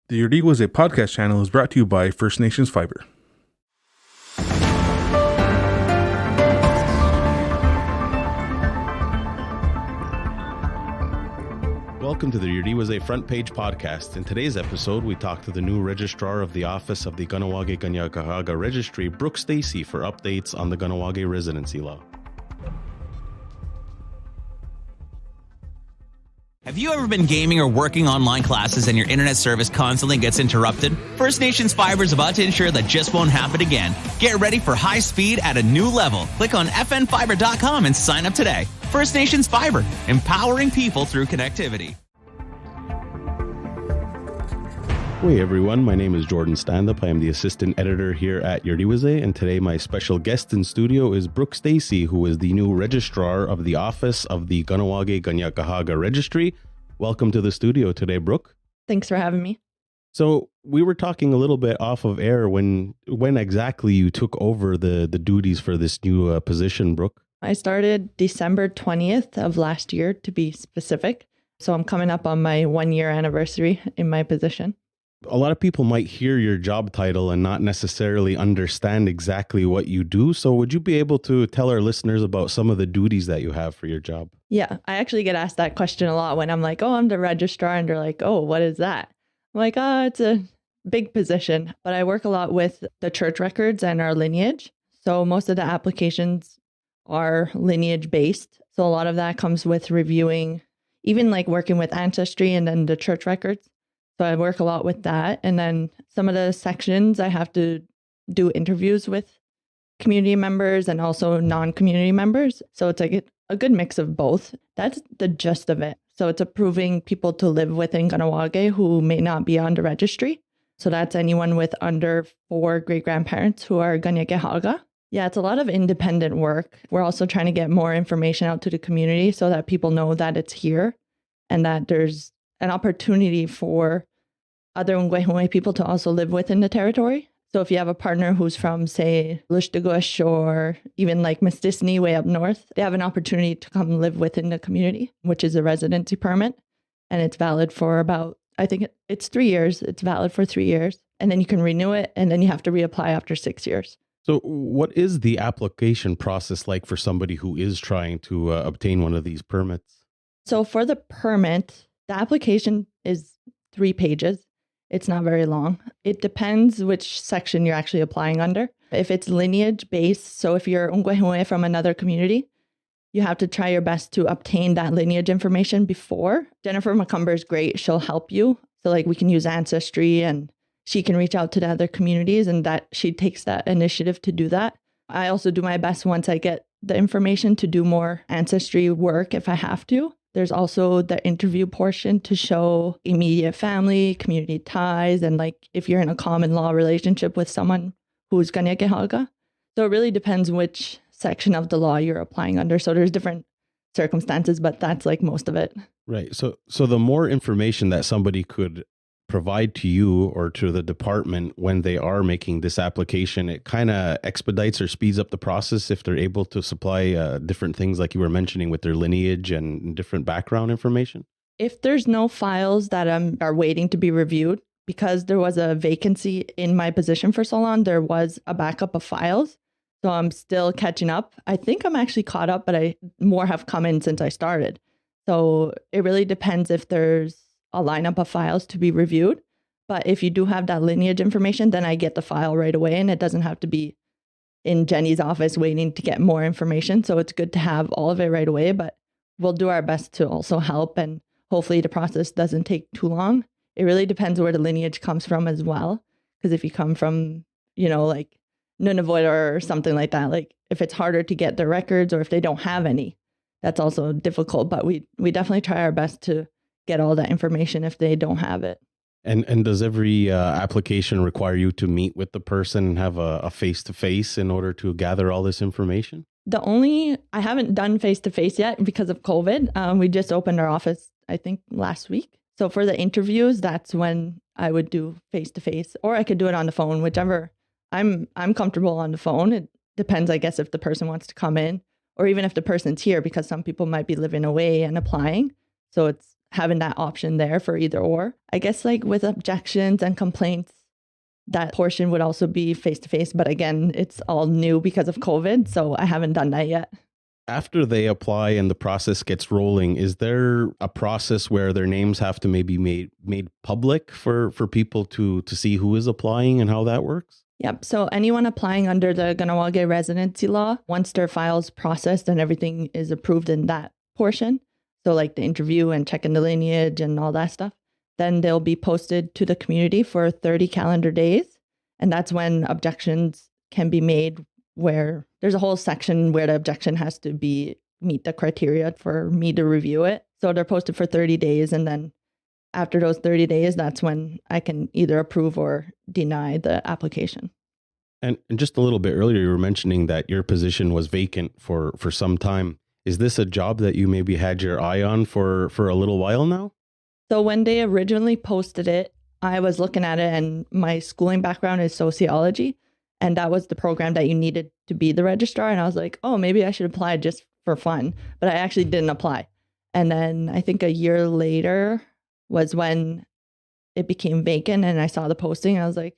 The Iorì wase podcast channel is brought to you by First Nations Fiber. Welcome to the Iorì wase Front Page Podcast. In today's episode, we talk to the new Registrar of the Office of the Kahnawake Kanien'kehá Registry, Brooke Stacey, for updates on the Kahnawake Residency Law. Have you ever been gaming or working online classes and your internet service constantly gets interrupted? First Nations Fiber is about to ensure that just won't happen again. Get ready for high speed at a new level. Click on fnfiber.com and sign up today. First Nations Fiber, empowering people through connectivity. Hey everyone, my name is Jordan Standup. I am the assistant editor here at Iorì wase, and today my special guest in studio is Brooke Stacey, who is the new registrar of the Office of the Kahnawake Kanien'kehá Registry. Welcome to the studio today, Brooke. Thanks for having me. So we were talking a little bit off of air when exactly you took over the duties for this new position, Brooke. I started December 20th of last year, to be specific. So I'm coming up on my 1-year anniversary in my position. A lot of people might hear your job title and not necessarily understand exactly what you do. So would you be able to tell our listeners about some of the duties that you have for your job? Yeah, I actually get asked that question a lot when I'm like, oh, I'm the registrar. And they're like, oh, what is that? I'm like, oh, it's a big position. But I work a lot with the church records and our lineage. So most of the applications are lineage based. So a lot of that comes with reviewing, even like working with ancestry and then the church records. So I work a lot with that. And then some of the sections I have to do interviews with community members and also non-community members. So it's like a good mix of both. That's the gist of it. So it's approving people to live within Kahnawake who may not be on the registry. So that's anyone with under 4 great-grandparents who are Kanien'kehá. Yeah, it's a lot of independent work. We're also trying to get more information out to the community so that people know that it's here and that there's an opportunity for other Ungwehome people to also live within the territory. So if you have a partner who's from, say, Lushtagush or even like Mistisni way up north, they have an opportunity to come live within the community, which is a residency permit. And it's valid for about, I think it's 3 years. It's valid for 3 years. And then you can renew it. And then you have to reapply after 6 years. So what is the application process like for somebody who is trying to obtain one of these permits? So for the permit, the application is 3 pages. It's not very long. It depends which section you're actually applying under. If it's lineage based, so if you're Ungwehome from another community, you have to try your best to obtain that lineage information before. Jennifer McCumber is great. She'll help you. So like we can use Ancestry and she can reach out to the other communities and that she takes that initiative to do that. I also do my best once I get the information to do more Ancestry work if I have to. There's also the interview portion to show immediate family, community ties, and like if you're in a common law relationship with someone who's Kanien'kehá. So it really depends which section of the law you're applying under. So there's different circumstances, but that's like most of it. Right. So the more information that somebody could provide to you or to the department when they are making this application, it kind of expedites or speeds up the process if they're able to supply different things like you were mentioning with their lineage and different background information. If there's no files that are waiting to be reviewed, because there was a vacancy in my position for so long, there was a backup of files. So I'm still catching up. I think I'm actually caught up, but more have come in since I started. So it really depends if there's a lineup of files to be reviewed. But if you do have that lineage information, then I get the file right away and it doesn't have to be in Jenny's office waiting to get more information. So it's good to have all of it right away, but we'll do our best to also help and hopefully the process doesn't take too long. It really depends where the lineage comes from as well. Because if you come from, like Nunavut or something like that, like if it's harder to get the records or if they don't have any, that's also difficult. But we definitely try our best to get all that information if they don't have it. And does every application require you to meet with the person and have a face-to-face in order to gather all this information? I haven't done face-to-face yet because of COVID. We just opened our office, I think, last week. So for the interviews, that's when I would do face-to-face, or I could do it on the phone, whichever. I'm comfortable on the phone. It depends, I guess, if the person wants to come in or even if the person's here, because some people might be living away and applying. So it's having that option there for either or. I guess like with objections and complaints, that portion would also be face-to-face. But again, it's all new because of COVID. So I haven't done that yet. After they apply and the process gets rolling, is there a process where their names have to maybe made public for people to see who is applying and how that works? Yep. So anyone applying under the Kahnawake Residency Law, once their file's processed and everything is approved in that portion, so like the interview and checking the lineage and all that stuff, then they'll be posted to the community for 30 calendar days. And that's when objections can be made, where there's a whole section where the objection has to meet the criteria for me to review it. So they're posted for 30 days. And then after those 30 days, that's when I can either approve or deny the application. And just a little bit earlier, you were mentioning that your position was vacant for some time. Is this a job that you maybe had your eye on for a little while now? So when they originally posted it, I was looking at it, and my schooling background is sociology. And that was the program that you needed to be the registrar. And I was like, oh, maybe I should apply just for fun. But I actually didn't apply. And then I think a year later was when it became vacant and I saw the posting. I was like,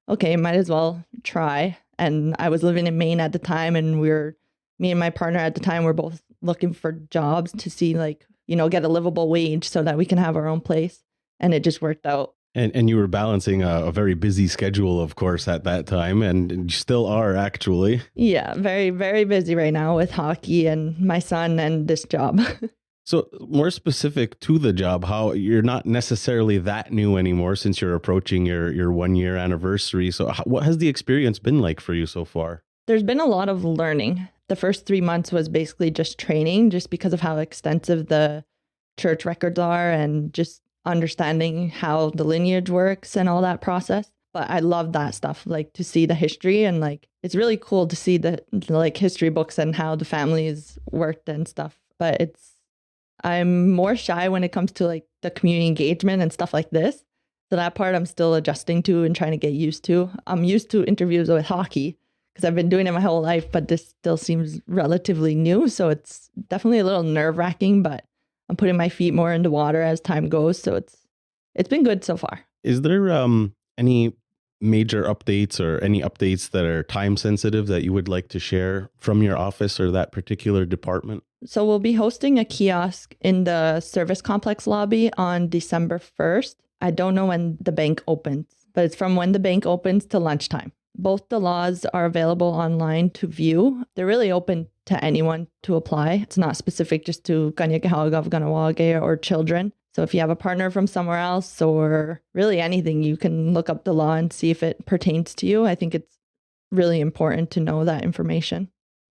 okay, might as well try. And I was living in Maine at the time, and me and my partner at the time were both looking for jobs to see, like, get a livable wage so that we can have our own place. And it just worked out. And you were balancing a very busy schedule, of course, at that time, and you still are, actually. Yeah, very, very busy right now with hockey and my son and this job. So more specific to the job, how you're not necessarily that new anymore since you're approaching your 1 year anniversary. So what has the experience been like for you so far? There's been a lot of learning. The first 3 months was basically just training, just because of how extensive the church records are and just understanding how the lineage works and all that process. But I love that stuff, like to see the history, and like it's really cool to see the like history books and how the families worked and stuff. But I'm more shy when it comes to like the community engagement and stuff like this. So that part I'm still adjusting to and trying to get used to. I'm used to interviews with hockey because I've been doing it my whole life, but this still seems relatively new. So it's definitely a little nerve-wracking, but I'm putting my feet more in the water as time goes. So it's been good so far. Is there any major updates or any updates that are time sensitive that you would like to share from your office or that particular department? So we'll be hosting a kiosk in the service complex lobby on December 1st. I don't know when the bank opens, but it's from when the bank opens to lunchtime. Both the laws are available online to view. They're really open to anyone to apply. It's not specific just to Kanien'kehá, Kahnawake, or children. So if you have a partner from somewhere else or really anything, you can look up the law and see if it pertains to you. I think it's really important to know that information.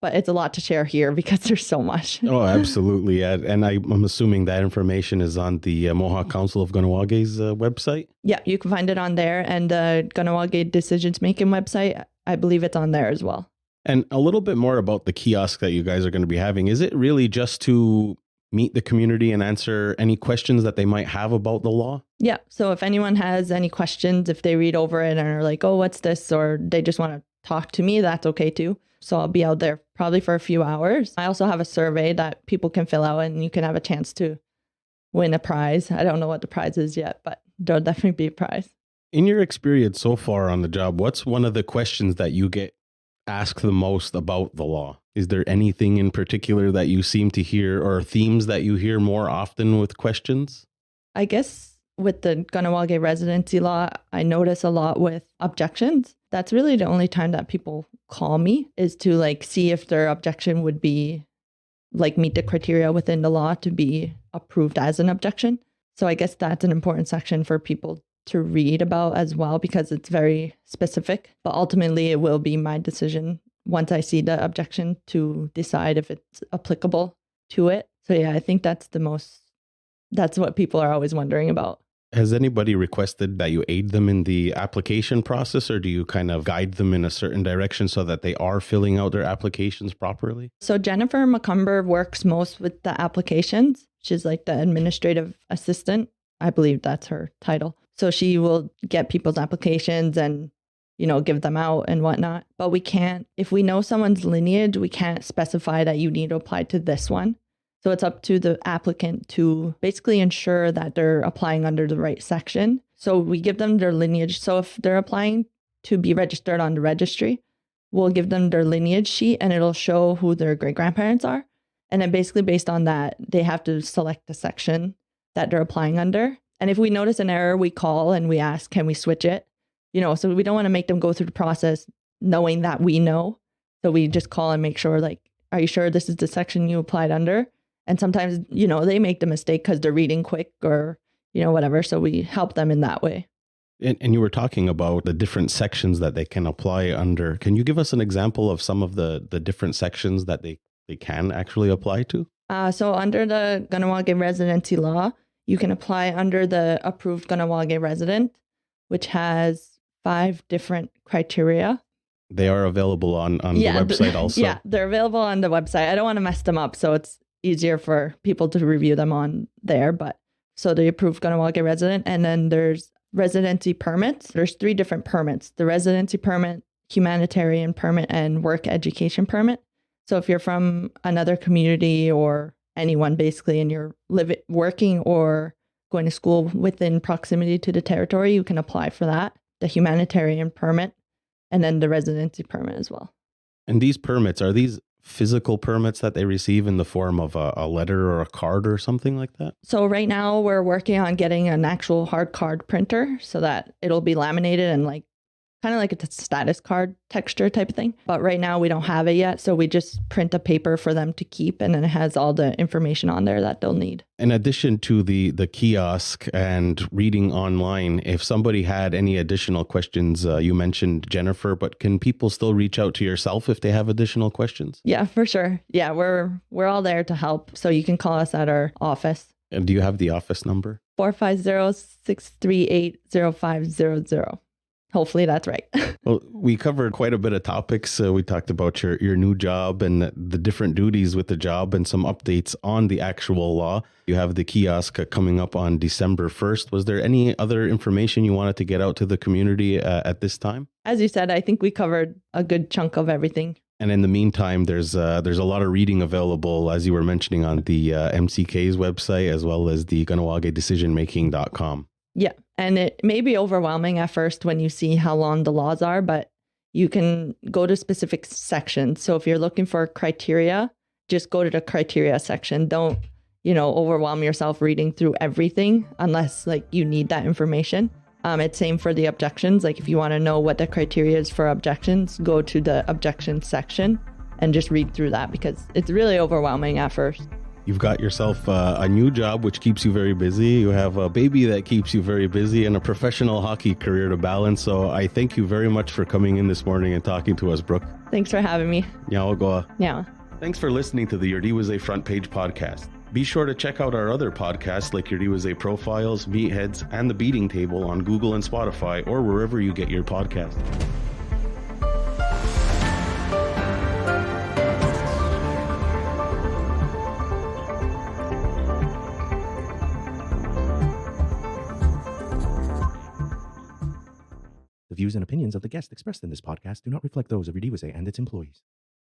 But it's a lot to share here because there's so much. Oh, absolutely. And I'm assuming that information is on the Mohawk Council of Kahnawàke's website? Yeah, you can find it on there. And the Kahnawake Decisions Making website, I believe it's on there as well. And a little bit more about the kiosk that you guys are going to be having. Is it really just to meet the community and answer any questions that they might have about the law? Yeah. So if anyone has any questions, if they read over it and are like, oh, what's this? Or they just want to talk to me, that's okay too. So I'll be out there probably for a few hours. I also have a survey that people can fill out and you can have a chance to win a prize. I don't know what the prize is yet, but there'll definitely be a prize. In your experience so far on the job, what's one of the questions that you get asked the most about the law? Is there anything in particular that you seem to hear or themes that you hear more often with questions? I guess with the Kahnawake Residency Law, I notice a lot with objections. That's really the only time that people call me, is to like see if their objection would be like meet the criteria within the law to be approved as an objection. So I guess that's an important section for people to read about as well, because it's very specific. But ultimately, it will be my decision once I see the objection to decide if it's applicable to it. So yeah, I think that's what people are always wondering about. Has anybody requested that you aid them in the application process, or do you kind of guide them in a certain direction so that they are filling out their applications properly? So Jennifer McCumber works most with the applications. She's like the administrative assistant. I believe that's her title. So she will get people's applications and, give them out and whatnot. But we can't, if we know someone's lineage, we can't specify that you need to apply to this one. So it's up to the applicant to basically ensure that they're applying under the right section. So we give them their lineage. So if they're applying to be registered on the registry, we'll give them their lineage sheet and it'll show who their great-grandparents are. And then basically based on that, they have to select the section that they're applying under. And if we notice an error, we call and we ask, can we switch it? So we don't want to make them go through the process knowing that we know. So we just call and make sure, like, are you sure this is the section you applied under? And sometimes, they make the mistake because they're reading quick or, whatever. So we help them in that way. And you were talking about the different sections that they can apply under. Can you give us an example of some of the different sections that they can actually apply to? So under the Kahnawake Residency Law, you can apply under the approved Kahnawake resident, which has 5 different criteria. They are available on the website also. Yeah, they're available on the website. I don't want to mess them up, so it's easier for people to review them on there. But so the approved Kahnawake resident, and then there's residency permits. There's 3 different permits: the residency permit, humanitarian permit, and work education permit. So if you're from another community or anyone basically, and you're working or going to school within proximity to the territory, you can apply for that, the humanitarian permit, and then the residency permit as well. And these permits, are these physical permits that they receive in the form of a letter or a card or something like that? So right now we're working on getting an actual hard card printer so that it'll be laminated and kind of like a status card texture type of thing. But right now we don't have it yet. So we just print a paper for them to keep, and then it has all the information on there that they'll need. In addition to the kiosk and reading online, if somebody had any additional questions, you mentioned Jennifer, but can people still reach out to yourself if they have additional questions? Yeah, for sure. Yeah, we're all there to help. So you can call us at our office. And do you have the office number? 450-638-0500. Hopefully that's right. Well, we covered quite a bit of topics. We talked about your new job and the different duties with the job and some updates on the actual law. You have the kiosk coming up on December 1st. Was there any other information you wanted to get out to the community at this time? As you said, I think we covered a good chunk of everything. And in the meantime, there's a lot of reading available, as you were mentioning, on the MCK's website, as well as the KanawakeDecisionmaking.com. Yeah. And it may be overwhelming at first when you see how long the laws are, but you can go to specific sections. So if you're looking for criteria, just go to the criteria section. Don't, overwhelm yourself reading through everything unless you need that information. It's same for the objections. If you want to know what the criteria is for objections, go to the objections section and just read through that because it's really overwhelming at first. You've got yourself a new job, which keeps you very busy. You have a baby that keeps you very busy and a professional hockey career to balance. So I thank you very much for coming in this morning and talking to us, Brooke. Thanks for having me. Nyawagoa. Yeah. Thanks for listening to the Iorì Wase Front Page podcast. Be sure to check out our other podcasts like Iorì Wase Profiles, Meatheads, and The Beating Table on Google and Spotify or wherever you get your podcasts. The views and opinions of the guests expressed in this podcast do not reflect those of Iorì Wase and its employees.